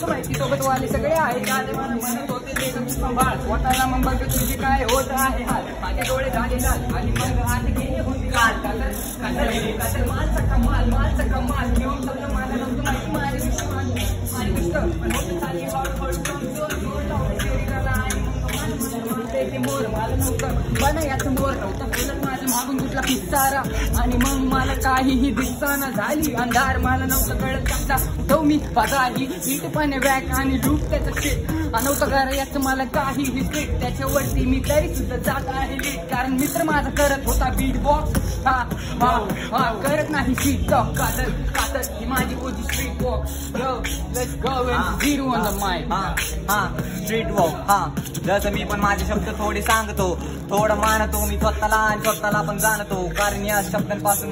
माहिती सोबत वाले सगळे आहेत आले मला म्हणत होते ते संभाळ स्वतःला मग बघ तुझी काय होत आहे हाल माझे डोळे झाले लाल आणि मग हात गेले होते लाल मालचा कमाल घेऊन सगळं मला नव्हतं माहिती माझे दुष्ट पण होतं चालली मोर मला नव्हतं मला याचं मोर नव्हतं बोलत माझ्या मागून कुठला पिसारा आणि मग मला काहीही दिसताना झाली अंधार मला नव्हतं कळत कसला उठव मी बघाही नीटपणे बॅग आणि लूट त्याचं शेट नव्हतं करा याचं मला काहीही स्ट्रीट त्याच्यावरती मी तरी सुद्धा जात आहे लीट कारण मित्र माझा करत होता बीट बॉक्स हा करत नाही स्ट्रीट टॉक कातर ही माझी होती street walk let's go zero on the mic street walk जसं मी पण माझे शब्द थोडे सांगतो थोडं मानतो मी स्वतःला आणि स्वतःला पण जाणतो कारण या शब्दांपासून